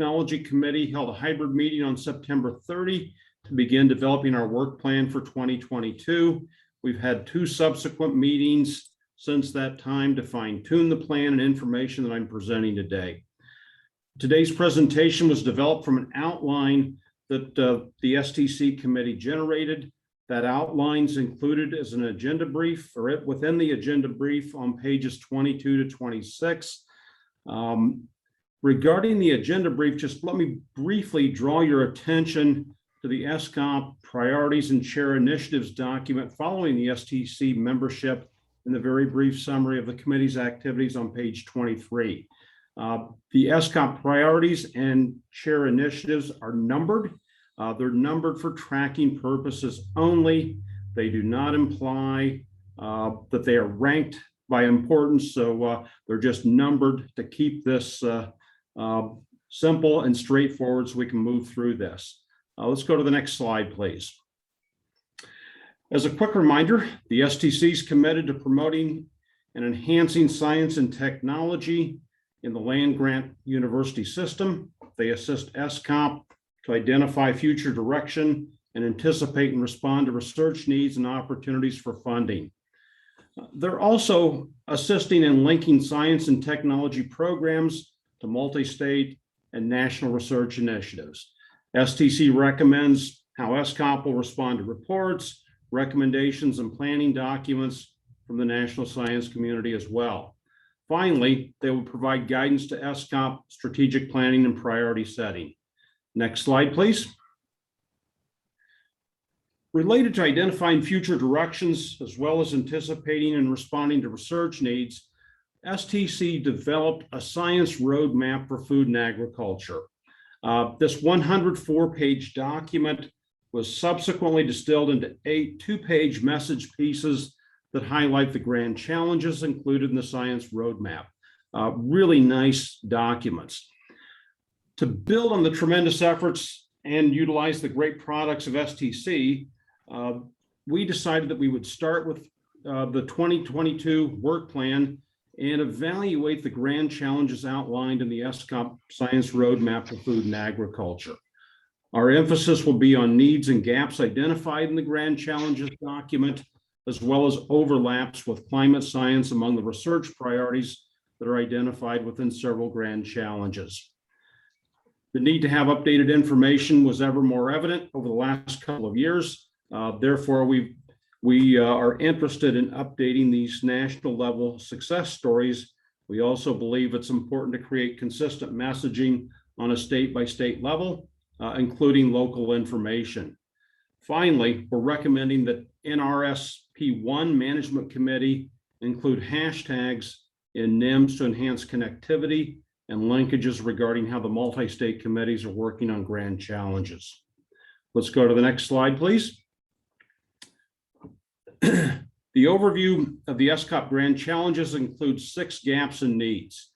Technology Committee held a hybrid meeting on September 30 to begin developing our work plan for 2022. We've had 2 subsequent meetings since that time to fine-tune the plan and information that I'm presenting today. Today's presentation was developed from an outline that the STC committee generated. That outline's included as an agenda brief, or within the agenda brief on pages 22 to 26. Regarding the agenda brief, just let me briefly draw your attention to the SCOP Priorities and Chair Initiatives document following the STC membership in the very brief summary of the committee's activities on page 23. The SCOP Priorities and Chair Initiatives are numbered. They're numbered for tracking purposes only. They do not imply that they are ranked by importance, so they're just numbered to keep this simple and straightforward so we can move through this. Let's go to the next slide, please. As a quick reminder, the STC is committed to promoting and enhancing science and technology in the land-grant university system. They assist SCOP to identify future direction and anticipate and respond to research needs and opportunities for funding. They're also assisting in linking science and technology programs to multi-state and national research initiatives. STC recommends how SCOP will respond to reports, recommendations, and planning documents from the national science community as well. Finally, they will provide guidance to SCOP strategic planning and priority setting. Next slide, please. Related to identifying future directions, as well as anticipating and responding to research needs, STC developed a science roadmap for food and agriculture. This 104-page document was subsequently distilled into 8 2-page message pieces that highlight the grand challenges included in the science roadmap. Really nice documents. To build on the tremendous efforts and utilize the great products of STC, we decided that we would start with the 2022 work plan and evaluate the grand challenges outlined in the SCOP Science Roadmap for Food and Agriculture. Our emphasis will be on needs and gaps identified in the grand challenges document, as well as overlaps with climate science among the research priorities that are identified within several grand challenges. The need to have updated information was ever more evident over the last couple of years. Therefore, we are interested in updating these national level success stories. We also believe it's important to create consistent messaging on a state-by-state level, including local information. Finally, we're recommending that NRSP1 Management Committee include hashtags in NIMS to enhance connectivity and linkages regarding how the multi-state committees are working on grand challenges. Let's go to the next slide, please. The overview of the SCOP grand challenges includes 6 gaps and needs.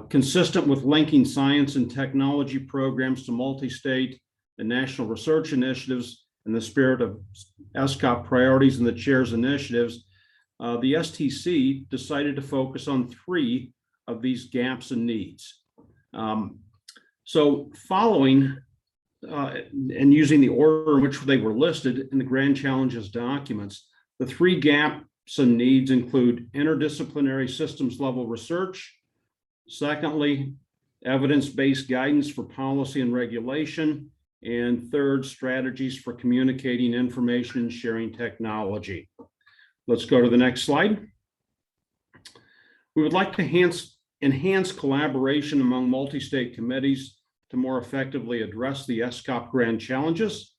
Consistent with linking science and technology programs to multi-state and national research initiatives in the spirit of SCOP priorities and the chair's initiatives, the STC decided to focus on 3 of these gaps and needs. So following and using the order in which they were listed in the grand challenges documents, the 3 gaps and needs include interdisciplinary systems level research. Secondly, evidence-based guidance for policy and regulation. And third, strategies for communicating information and sharing technology. Let's go to the next slide. We would like to enhance collaboration among multi-state committees to more effectively address the SCOP grand challenges.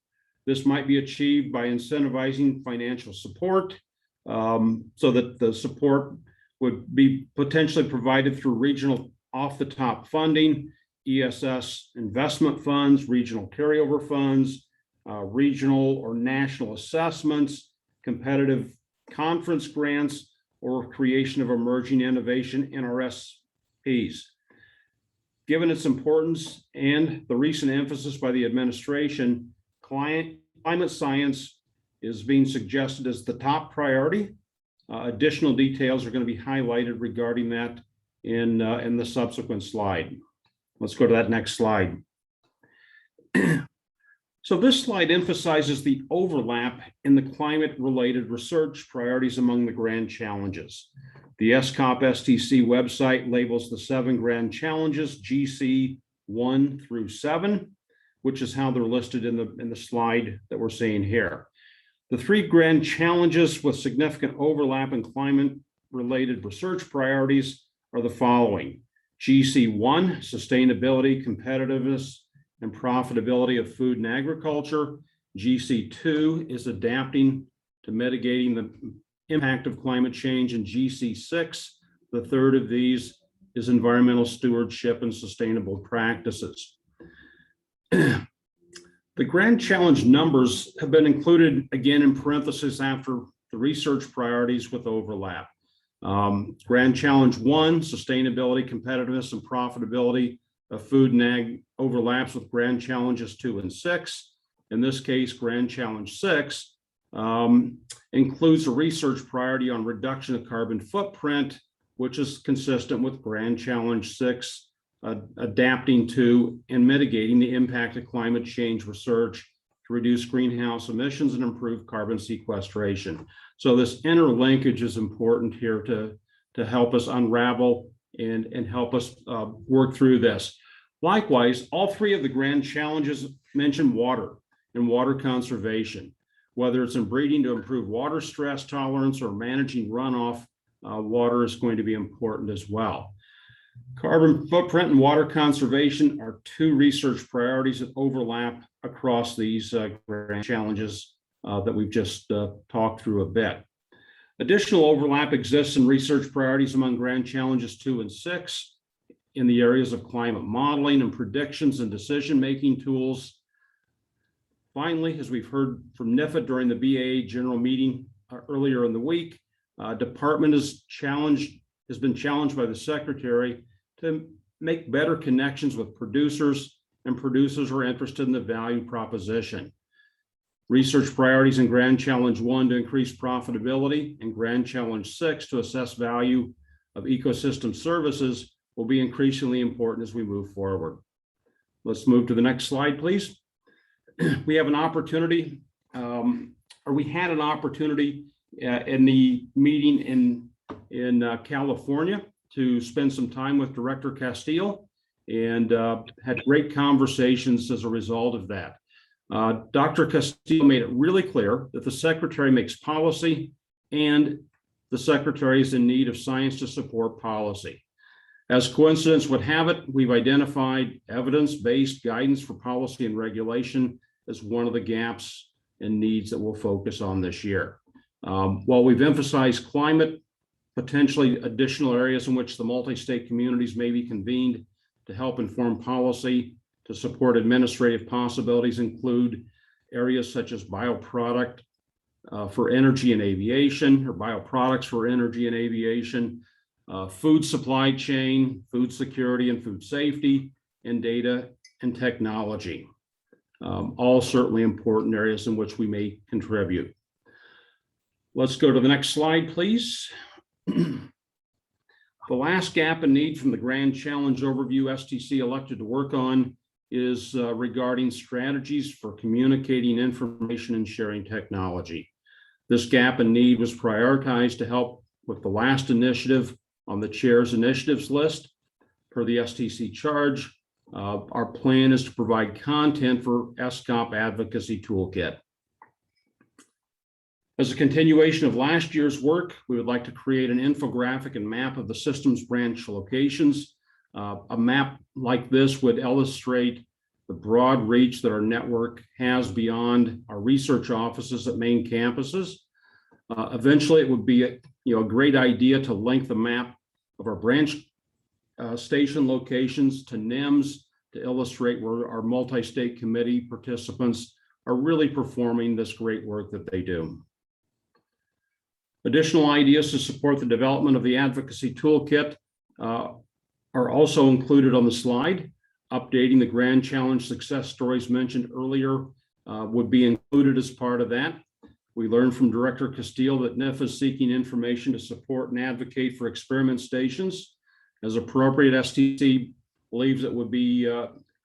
This might be achieved by incentivizing financial support so that the support would be potentially provided through regional off-the-top funding, ESS investment funds, regional carryover funds, regional or national assessments, competitive conference grants, or creation of emerging innovation NRSPs. Given its importance and the recent emphasis by the administration, climate science is being suggested as the top priority. Additional details are going to be highlighted regarding that in the subsequent slide. Let's go to that next slide. So this slide emphasizes the overlap in the climate-related research priorities among the grand challenges. The SCOP STC website labels the 7 grand challenges GC 1 through 7, which is how they're listed in the slide that we're seeing here. The 3 grand challenges with significant overlap in climate-related research priorities are the following: GC1, sustainability, competitiveness, and profitability of food and agriculture. GC2 is adapting to mitigating the impact of climate change. And GC6, the third of these, is environmental stewardship and sustainable practices. The grand challenge numbers have been included again in parentheses after the research priorities with overlap. Grand challenge 1, sustainability, competitiveness, and profitability of food and ag, overlaps with grand challenges 2 and 6. In this case, grand challenge 6 includes a research priority on reduction of carbon footprint, which is consistent with grand challenge 6, adapting to and mitigating the impact of climate change research to reduce greenhouse emissions and improve carbon sequestration. So this interlinkage is important here to help us unravel and help us work through this. Likewise, all 3 of the grand challenges mention water and water conservation, whether it's in breeding to improve water stress tolerance or managing runoff. Water is going to be important as well. Carbon footprint and water conservation are 2 research priorities that overlap across these grand challenges that we've just talked through a bit. Additional overlap exists in research priorities among grand challenges 2 and 6 in the areas of climate modeling and predictions and decision-making tools. Finally, as we've heard from NIFA during the BAA general meeting earlier in the week, department has been challenged by the secretary to make better connections with producers, and producers are interested in the value proposition. Research priorities in Grand Challenge 1 to increase profitability and Grand Challenge 6 to assess value of ecosystem services will be increasingly important as we move forward. Let's move to the next slide, please. We have an opportunity, we had an opportunity in the meeting in California to spend some time with Director Castile, and had great conversations as a result of that. Dr. Castile made it really clear that the secretary makes policy and the secretary is in need of science to support policy. As coincidence would have it, we've identified evidence-based guidance for policy and regulation as one of the gaps and needs that we'll focus on this year. While we've emphasized climate, potentially additional areas in which the multi-state communities may be convened to help inform policy to support administrative possibilities include areas such as bioproduct for energy and aviation, or bioproducts for energy and aviation, food supply chain, food security and food safety, and data and technology. All certainly important areas in which we may contribute. Let's go to the next slide, please. The last gap and need from the Grand Challenge overview STC elected to work on is regarding strategies for communicating information and sharing technology. This gap and need was prioritized to help with the last initiative on the chair's initiatives list. Per the STC charge, our plan is to provide content for SCOP Advocacy Toolkit. As a continuation of last year's work, we would like to create an infographic and map of the systems branch locations. A map like this would illustrate the broad reach that our network has beyond our research offices at main campuses. Eventually, it would be a great idea to link the map of our branch station locations to NIMS to illustrate where our multi-state committee participants are really performing this great work that they do. Additional ideas to support the development of the advocacy toolkit are also included on the slide. Updating the Grand Challenge success stories mentioned earlier would be included as part of that. We learned from Director Castile that NIF is seeking information to support and advocate for experiment stations. As appropriate, STC believes it would be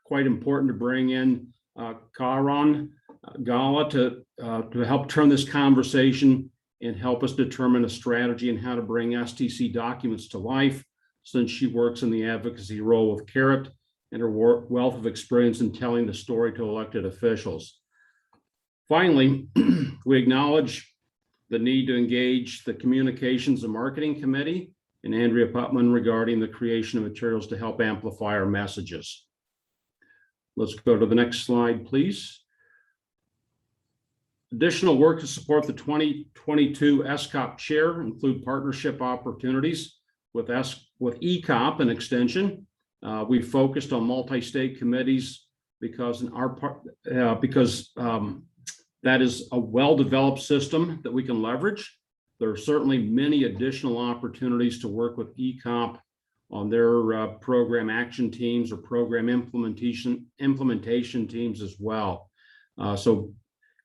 quite important to bring in Karan Gala to help turn this conversation and help us determine a strategy and how to bring STC documents to life, since she works in the advocacy role with CARET and her wealth of experience in telling the story to elected officials. Finally, we acknowledge the need to engage the Communications and Marketing Committee and Andrea Putman regarding the creation of materials to help amplify our messages. Let's go to the next slide, please. Additional work to support the 2022 SCOP chair include partnership opportunities with ECOP and Extension. We focused on multi-state committees because that is a well-developed system that we can leverage. There are certainly many additional opportunities to work with ECOP on their program action teams or program implementation teams as well. So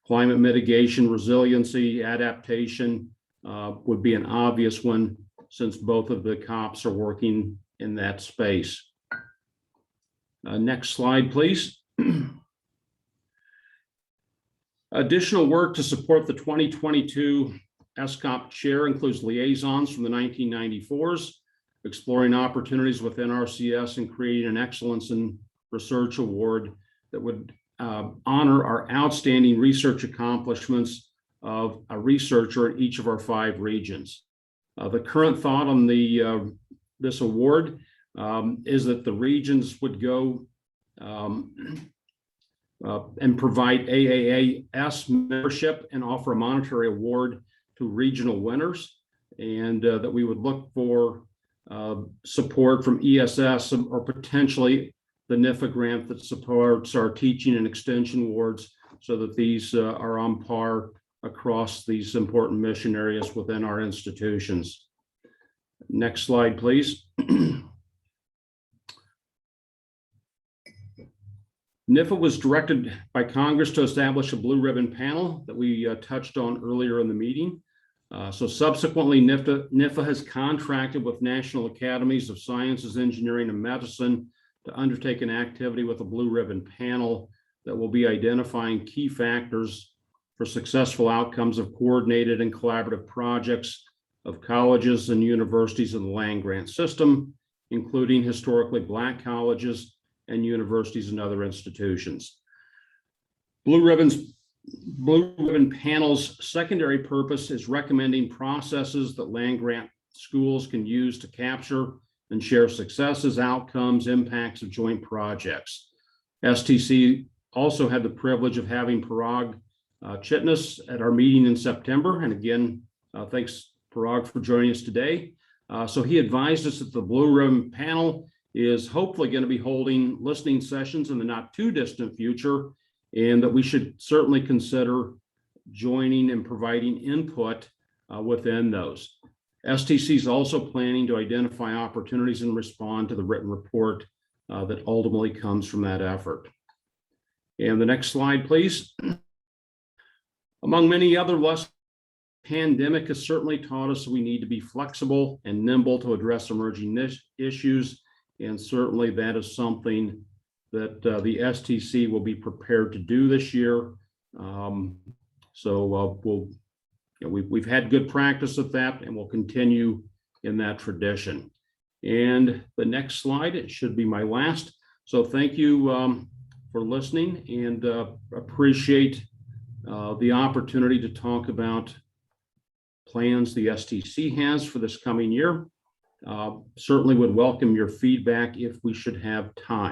climate mitigation, resiliency, adaptation would be an obvious one, since both of the COPs are working in that space. Next slide, please. Additional work to support the 2022 SCOP chair includes liaisons from the 1994s, exploring opportunities within RCS and creating an Excellence in Research Award that would honor our outstanding research accomplishments of a researcher in each of our 5 regions. The current thought on this award is that the regions would go and provide AAAS membership and offer a monetary award to regional winners, and that we would look for support from ESS or potentially the NIFA grant that supports our teaching and extension awards, so that these are on par across these important mission areas within our institutions. Next slide, please. NIFA was directed by Congress to establish a blue ribbon panel that we touched on earlier in the meeting. So subsequently, NIFA has contracted with National Academies of Sciences, Engineering, and Medicine to undertake an activity with a blue ribbon panel that will be identifying key factors for successful outcomes of coordinated and collaborative projects of colleges and universities in the land grant system, including historically Black colleges and universities and other institutions. Blue ribbon panel's secondary purpose is recommending processes that land grant schools can use to capture and share successes, outcomes, impacts of joint projects. STC also had the privilege of having Parag Chitnis at our meeting in September. And again, thanks Parag for joining us today. So he advised us that the blue ribbon panel is hopefully going to be holding listening sessions in the not too distant future, and that we should certainly consider joining and providing input within those. STC is also planning to identify opportunities and respond to the written report that ultimately comes from that effort. And the next slide, please. Among many other lessons, the pandemic has certainly taught us we need to be flexible and nimble to address emerging issues. And certainly that is something that the STC will be prepared to do this year. We've had good practice at that, and we'll continue in that tradition. And the next slide, it should be my last. So thank you for listening, and appreciate the opportunity to talk about plans the STC has for this coming year. Certainly would welcome your feedback if we should have time.